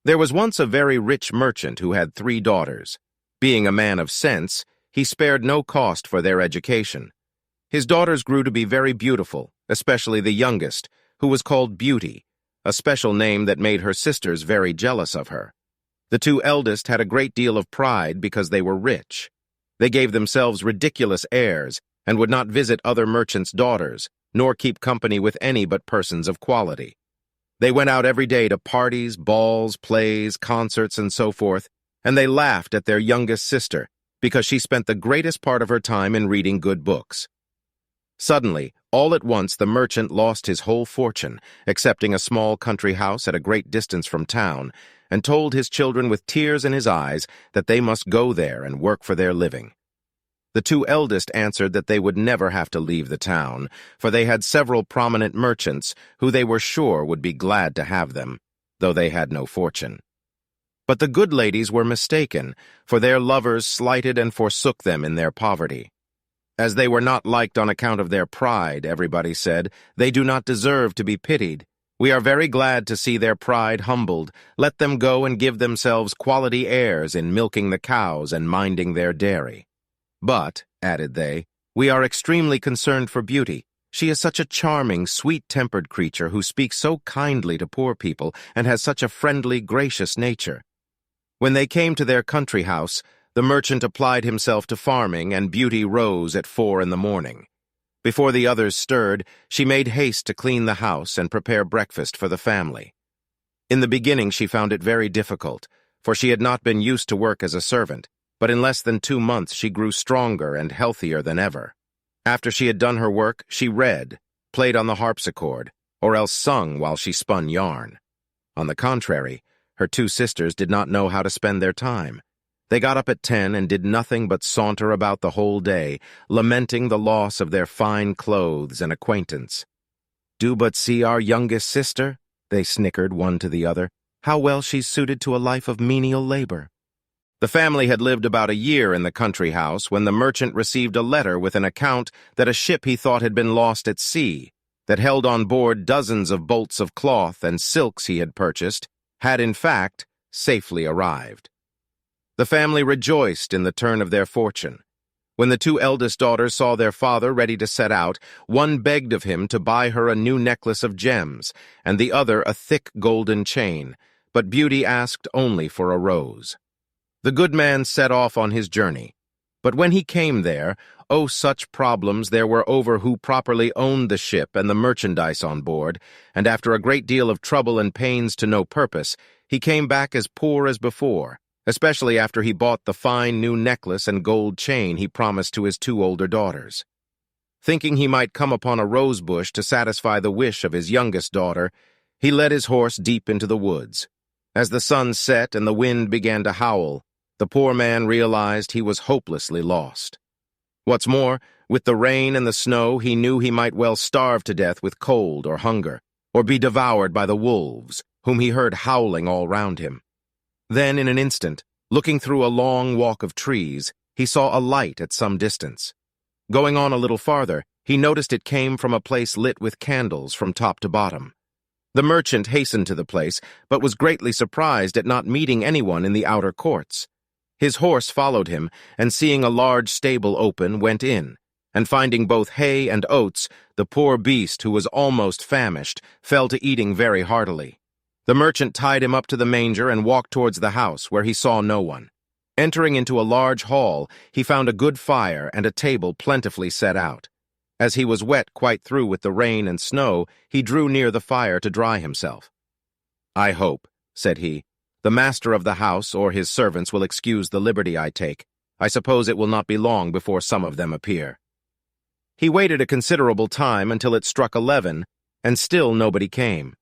There was once a very rich merchant who had 3 daughters. Being a man of sense, he spared no cost for their education. His daughters grew to be very beautiful, especially the youngest, who was called Beauty, a special name that made her sisters very jealous of her. The 2 eldest had a great deal of pride because they were rich. They gave themselves ridiculous airs and would not visit other merchants' daughters, nor keep company with any but persons of quality. They went out every day to parties, balls, plays, concerts, and so forth, and they laughed at their youngest sister because she spent the greatest part of her time in reading good books. Suddenly, all at once, the merchant lost his whole fortune, excepting a small country house at a great distance from town, and told his children with tears in his eyes that they must go there and work for their living. The 2 eldest answered that they would never have to leave the town, for they had several prominent merchants who they were sure would be glad to have them, though they had no fortune. But the good ladies were mistaken, for their lovers slighted and forsook them in their poverty. As they were not liked on account of their pride, everybody said, they do not deserve to be pitied. We are very glad to see their pride humbled. Let them go and give themselves quality airs in milking the cows and minding their dairy. But, added they, we are extremely concerned for Beauty. She is such a charming, sweet-tempered creature who speaks so kindly to poor people and has such a friendly, gracious nature. When they came to their country house, the merchant applied himself to farming, and Beauty rose at 4 in the morning. Before the others stirred, she made haste to clean the house and prepare breakfast for the family. In the beginning she found it very difficult, for she had not been used to work as a servant, but in less than 2 months she grew stronger and healthier than ever. After she had done her work, she read, played on the harpsichord, or else sung while she spun yarn. On the contrary, her 2 sisters did not know how to spend their time. They got up at 10 and did nothing but saunter about the whole day, lamenting the loss of their fine clothes and acquaintance. "Do but see our youngest sister," they snickered one to the other. "How well she's suited to a life of menial labor." The family had lived about a year in the country house when the merchant received a letter with an account that a ship he thought had been lost at sea, that held on board dozens of bolts of cloth and silks he had purchased, had in fact safely arrived. The family rejoiced in the turn of their fortune. When the 2 eldest daughters saw their father ready to set out, one begged of him to buy her a new necklace of gems, and the other a thick golden chain, but Beauty asked only for a rose. The good man set off on his journey, but when he came there, oh, such problems there were over who properly owned the ship and the merchandise on board, and after a great deal of trouble and pains to no purpose, he came back as poor as before, especially after he bought the fine new necklace and gold chain he promised to his 2 older daughters. Thinking he might come upon a rose bush to satisfy the wish of his youngest daughter, he led his horse deep into the woods. As the sun set and the wind began to howl, the poor man realized he was hopelessly lost. What's more, with the rain and the snow, he knew he might well starve to death with cold or hunger, or be devoured by the wolves, whom he heard howling all round him. Then, in an instant, looking through a long walk of trees, he saw a light at some distance. Going on a little farther, he noticed it came from a place lit with candles from top to bottom. The merchant hastened to the place, but was greatly surprised at not meeting anyone in the outer courts. His horse followed him, and seeing a large stable open, went in, and finding both hay and oats, the poor beast, who was almost famished, fell to eating very heartily. The merchant tied him up to the manger and walked towards the house, where he saw no one. Entering into a large hall, he found a good fire and a table plentifully set out. As he was wet quite through with the rain and snow, he drew near the fire to dry himself. "I hope," said he, "the master of the house or his servants will excuse the liberty I take. I suppose it will not be long before some of them appear." He waited a considerable time until it struck 11, and still nobody came.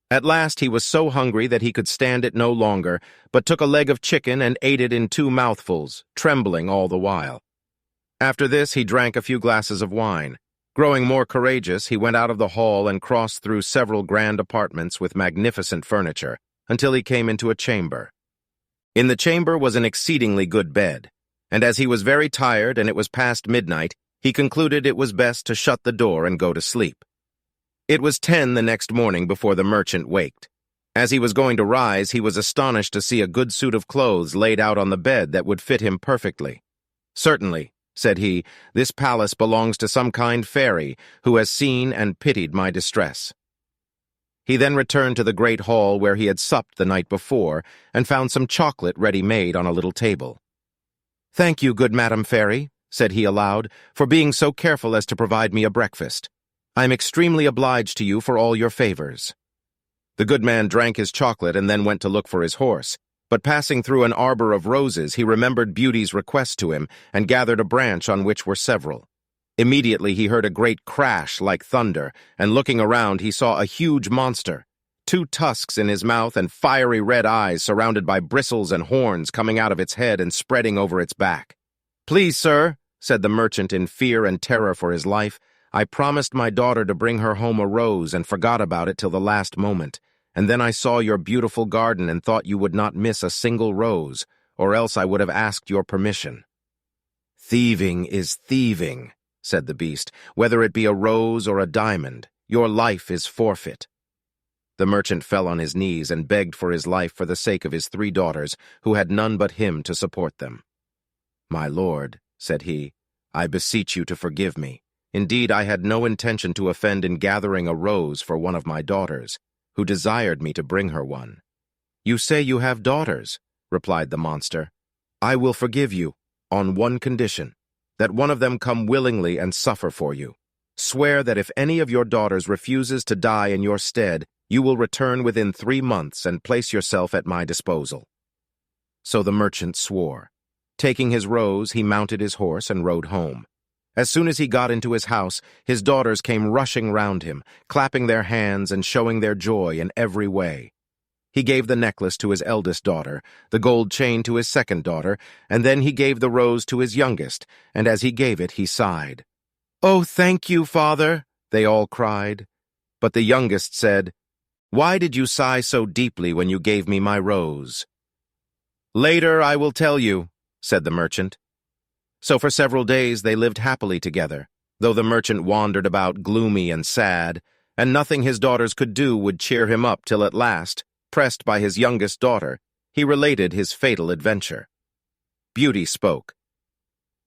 At last he was so hungry that he could stand it no longer, but took a leg of chicken and ate it in 2 mouthfuls, trembling all the while. After this he drank a few glasses of wine. Growing more courageous, he went out of the hall and crossed through several grand apartments with magnificent furniture, until he came into a chamber. In the chamber was an exceedingly good bed, and as he was very tired and it was past midnight, He concluded it was best to shut the door and go to sleep. It was 10 the next morning before the merchant waked. As he was going to rise, he was astonished to see a good suit of clothes laid out on the bed that would fit him perfectly. "Certainly," said he, "this palace belongs to some kind fairy who has seen and pitied my distress." He then returned to the great hall where he had supped the night before and found some chocolate ready-made on a little table. "Thank you, good Madam Fairy," said he aloud, "for being so careful as to provide me a breakfast. I am extremely obliged to you for all your favors." The good man drank his chocolate and then went to look for his horse, but passing through an arbor of roses he remembered Beauty's request to him and gathered a branch on which were several. Immediately he heard a great crash like thunder, and looking around he saw a huge monster, 2 tusks in his mouth and fiery red eyes surrounded by bristles and horns coming out of its head and spreading over its back. "Please, sir," said the merchant in fear and terror for his life, "I promised my daughter to bring her home a rose and forgot about it till the last moment, and then I saw your beautiful garden and thought you would not miss a single rose, or else I would have asked your permission." "Thieving is thieving," said the beast, "whether it be a rose or a diamond. Your life is forfeit." The merchant fell on his knees and begged for his life for the sake of his 3 daughters, who had none but him to support them. "My lord," said he, "I beseech you to forgive me. Indeed, I had no intention to offend in gathering a rose for one of my daughters, who desired me to bring her one." "You say you have daughters," replied the monster. "I will forgive you, on one condition, that one of them come willingly and suffer for you. Swear that if any of your daughters refuses to die in your stead, you will return within 3 months and place yourself at my disposal." So the merchant swore. Taking his rose, he mounted his horse and rode home. As soon as he got into his house, his daughters came rushing round him, clapping their hands and showing their joy in every way. He gave the necklace to his eldest daughter, the gold chain to his second daughter, and then he gave the rose to his youngest, and as he gave it, he sighed. "Oh, thank you, father," they all cried. But the youngest said, "Why did you sigh so deeply when you gave me my rose?" "Later I will tell you," said the merchant. So for several days they lived happily together, though the merchant wandered about gloomy and sad, and nothing his daughters could do would cheer him up till at last, pressed by his youngest daughter, he related his fatal adventure. Beauty spoke.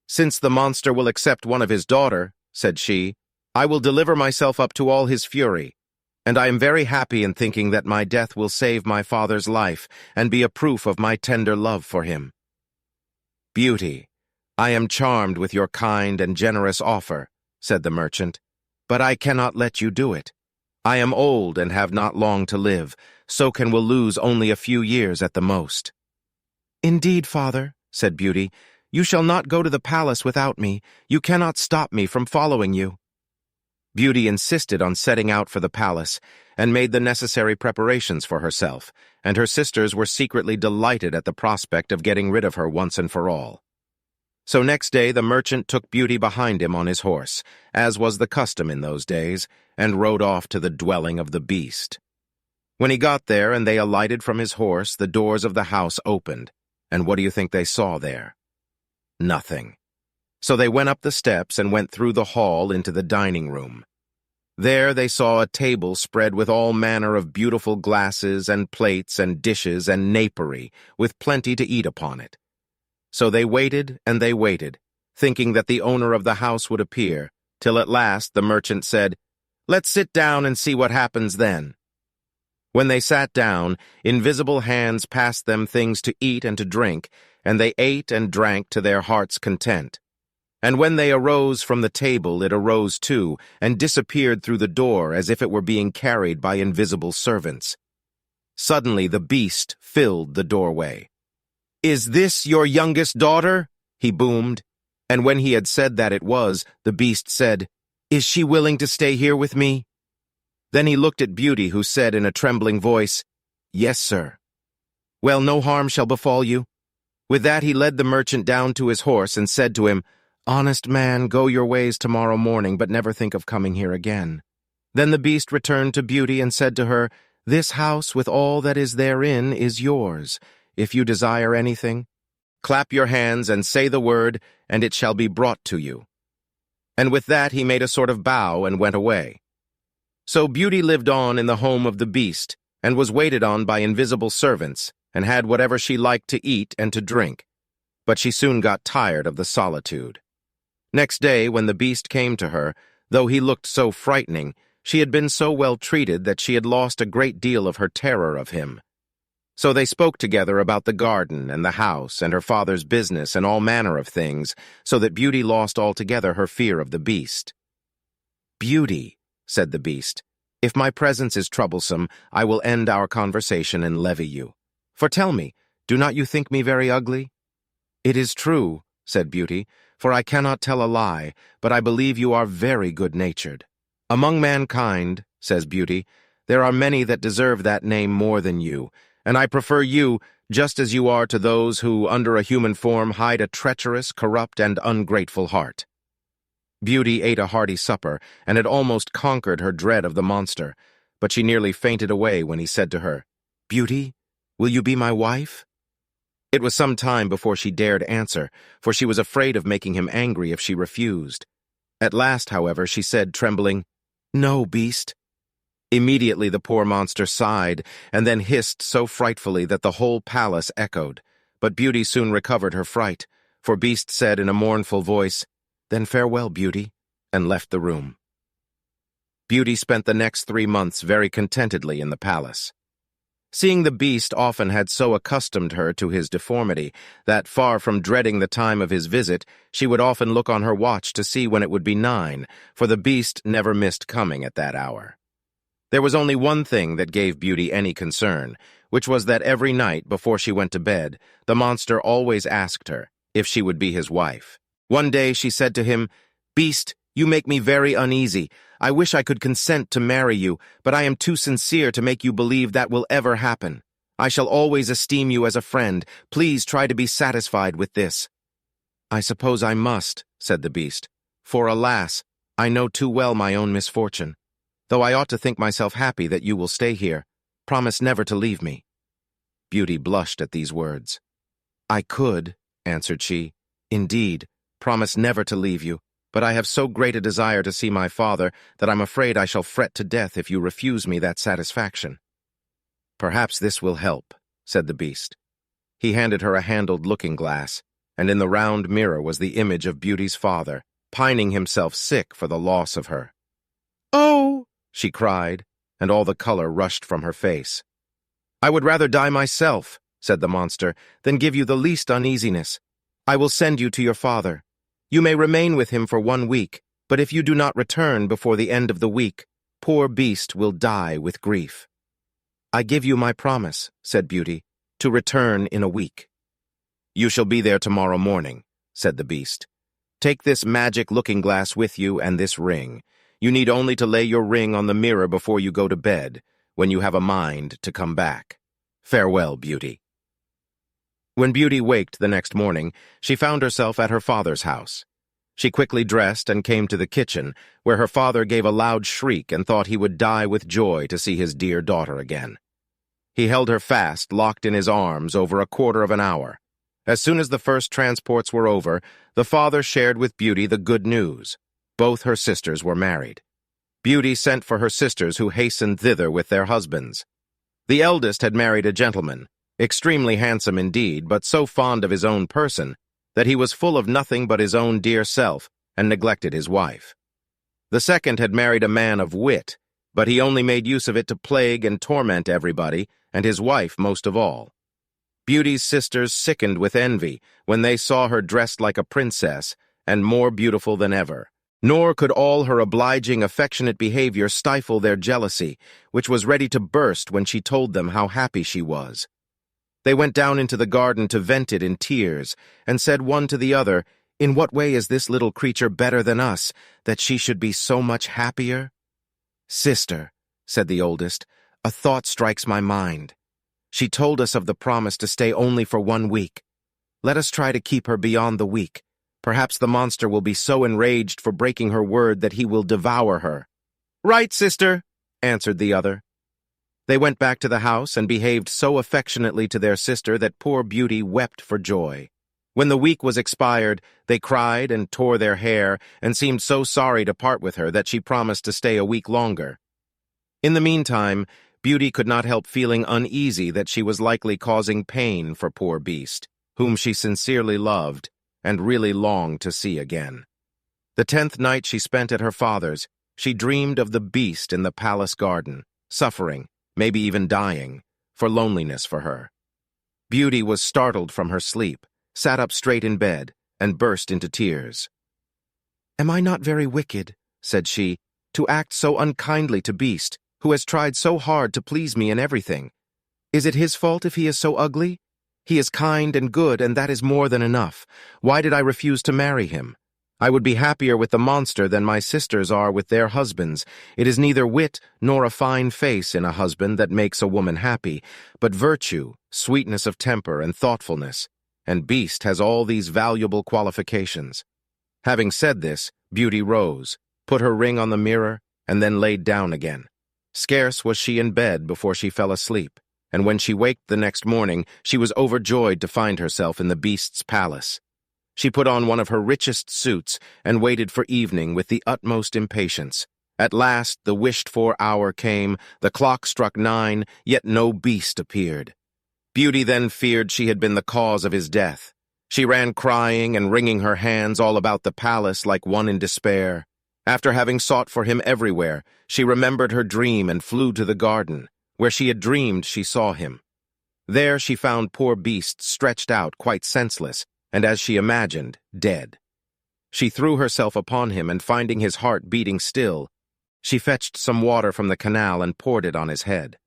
"Since the monster will accept one of his daughter," said she, "I will deliver myself up to all his fury, and I am very happy in thinking that my death will save my father's life and be a proof of my tender love for him." "Beauty, I am charmed with your kind and generous offer," said the merchant, "but I cannot let you do it. I am old and have not long to live, so will lose only a few years at the most." "Indeed, father," said Beauty, "you shall not go to the palace without me. You cannot stop me from following you." Beauty insisted on setting out for the palace, and made the necessary preparations for herself, and her sisters were secretly delighted at the prospect of getting rid of her once and for all. So next day the merchant took Beauty behind him on his horse, as was the custom in those days, and rode off to the dwelling of the beast. When he got there and they alighted from his horse, the doors of the house opened, and what do you think they saw there? Nothing. So they went up the steps and went through the hall into the dining room. There they saw a table spread with all manner of beautiful glasses and plates and dishes and napery, with plenty to eat upon it. So they waited and they waited, thinking that the owner of the house would appear, till at last the merchant said, "Let's sit down and see what happens then." When they sat down, invisible hands passed them things to eat and to drink, and they ate and drank to their heart's content. And when they arose from the table, it arose too, and disappeared through the door as if it were being carried by invisible servants. Suddenly the beast filled the doorway. "Is this your youngest daughter?" he boomed. And when he had said that it was, the beast said, "Is she willing to stay here with me?" Then he looked at Beauty, who said in a trembling voice, "Yes, sir." "Well, no harm shall befall you." With that he led the merchant down to his horse and said to him, "Honest man, go your ways tomorrow morning, but never think of coming here again." Then the beast returned to Beauty and said to her, "This house with all that is therein is yours. If you desire anything, clap your hands and say the word, and it shall be brought to you." And with that he made a sort of bow and went away. So Beauty lived on in the home of the Beast, and was waited on by invisible servants, and had whatever she liked to eat and to drink. But she soon got tired of the solitude. Next day, when the Beast came to her, though he looked so frightening, she had been so well treated that she had lost a great deal of her terror of him. So they spoke together about the garden and the house and her father's business and all manner of things, so that Beauty lost altogether her fear of the Beast. "Beauty," said the Beast, "if my presence is troublesome, I will end our conversation and levy you. For tell me, do not you think me very ugly?" "It is true," said Beauty, "for I cannot tell a lie, but I believe you are very good-natured." "Among mankind," says Beauty, "there are many that deserve that name more than you, and I prefer you just as you are to those who, under a human form, hide a treacherous, corrupt, and ungrateful heart." Beauty ate a hearty supper, and had almost conquered her dread of the monster, but she nearly fainted away when he said to her, "Beauty, will you be my wife?" It was some time before she dared answer, for she was afraid of making him angry if she refused. At last, however, she said, trembling, "No, Beast." Immediately the poor monster sighed, and then hissed so frightfully that the whole palace echoed. But Beauty soon recovered her fright, for Beast said in a mournful voice, "Then farewell, Beauty," and left the room. Beauty spent the next 3 months very contentedly in the palace. Seeing the Beast often had so accustomed her to his deformity that, far from dreading the time of his visit, she would often look on her watch to see when it would be 9, for the Beast never missed coming at that hour. There was only one thing that gave Beauty any concern, which was that every night, before she went to bed, the monster always asked her if she would be his wife. One day she said to him, "Beast, you make me very uneasy. I wish I could consent to marry you, but I am too sincere to make you believe that will ever happen. I shall always esteem you as a friend. Please try to be satisfied with this." "I suppose I must," said the Beast, "for alas, I know too well my own misfortune. Though I ought to think myself happy that you will stay here. Promise never to leave me." Beauty blushed at these words. "I could," answered she, "indeed, promise never to leave you, but I have so great a desire to see my father that I'm afraid I shall fret to death if you refuse me that satisfaction." "Perhaps this will help," said the Beast. He handed her a handled looking-glass, and in the round mirror was the image of Beauty's father, pining himself sick for the loss of her. "Oh!" she cried, and all the color rushed from her face. "I would rather die myself," said the monster, "than give you the least uneasiness. I will send you to your father. You may remain with him for 1 week, but if you do not return before the end of the week, poor Beast will die with grief." "I give you my promise," said Beauty, "to return in a week." "You shall be there tomorrow morning," said the Beast. "Take this magic looking-glass with you and this ring. You need only to lay your ring on the mirror before you go to bed, when you have a mind to come back. Farewell, Beauty." When Beauty waked the next morning, she found herself at her father's house. She quickly dressed and came to the kitchen, where her father gave a loud shriek and thought he would die with joy to see his dear daughter again. He held her fast, locked in his arms, over a quarter of an hour. As soon as the first transports were over, the father shared with Beauty the good news. Both her sisters were married. Beauty sent for her sisters, who hastened thither with their husbands. The eldest had married a gentleman, extremely handsome indeed, but so fond of his own person that he was full of nothing but his own dear self and neglected his wife. The second had married a man of wit, but he only made use of it to plague and torment everybody, and his wife most of all. Beauty's sisters sickened with envy when they saw her dressed like a princess and more beautiful than ever. Nor could all her obliging, affectionate behavior stifle their jealousy, which was ready to burst when she told them how happy she was. They went down into the garden to vent it in tears, and said one to the other, "In what way is this little creature better than us, that she should be so much happier?" "Sister," said the oldest, "a thought strikes my mind. She told us of the promise to stay only for 1 week. Let us try to keep her beyond the week. Perhaps the monster will be so enraged for breaking her word that he will devour her." "Right, sister," answered the other. They went back to the house and behaved so affectionately to their sister that poor Beauty wept for joy. When the week was expired, they cried and tore their hair and seemed so sorry to part with her that she promised to stay a week longer. In the meantime, Beauty could not help feeling uneasy that she was likely causing pain for poor Beast, whom she sincerely loved and really longed to see again. The 10th night she spent at her father's, she dreamed of the Beast in the palace garden, suffering, maybe even dying, for loneliness for her. Beauty was startled from her sleep, sat up straight in bed, and burst into tears. "Am I not very wicked," said she, "to act so unkindly to Beast, who has tried so hard to please me in everything? Is it his fault if he is so ugly? He is kind and good, and that is more than enough. Why did I refuse to marry him? I would be happier with the monster than my sisters are with their husbands. It is neither wit nor a fine face in a husband that makes a woman happy, but virtue, sweetness of temper, and thoughtfulness. And Beast has all these valuable qualifications." Having said this, Beauty rose, put her ring on the mirror, and then laid down again. Scarce was she in bed before she fell asleep, and when she waked the next morning, she was overjoyed to find herself in the Beast's palace. She put on one of her richest suits and waited for evening with the utmost impatience. At last the wished-for hour came, the clock struck 9, yet no Beast appeared. Beauty then feared she had been the cause of his death. She ran crying and wringing her hands all about the palace like one in despair. After having sought for him everywhere, she remembered her dream and flew to the garden, where she had dreamed she saw him. There she found poor Beast stretched out quite senseless, and as she imagined, dead. She threw herself upon him, and finding his heart beating still, she fetched some water from the canal and poured it on his head.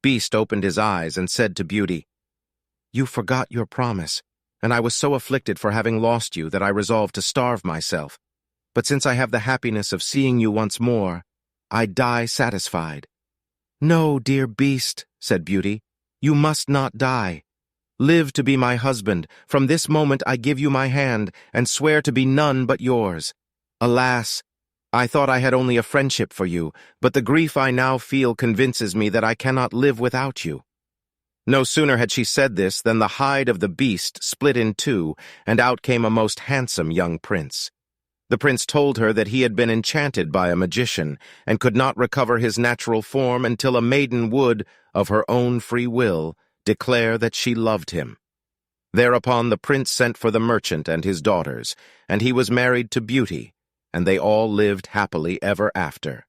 Beast opened his eyes and said to Beauty, "You forgot your promise, and I was so afflicted for having lost you that I resolved to starve myself. But since I have the happiness of seeing you once more, I die satisfied." "No, dear Beast," said Beauty, "you must not die. Live to be my husband. From this moment I give you my hand, and swear to be none but yours. Alas, I thought I had only a friendship for you, but the grief I now feel convinces me that I cannot live without you." No sooner had she said this than the hide of the Beast split in two, and out came a most handsome young prince. The prince told her that he had been enchanted by a magician, and could not recover his natural form until a maiden would, of her own free will, declare that she loved him. Thereupon the prince sent for the merchant and his daughters, and he was married to Beauty, and they all lived happily ever after.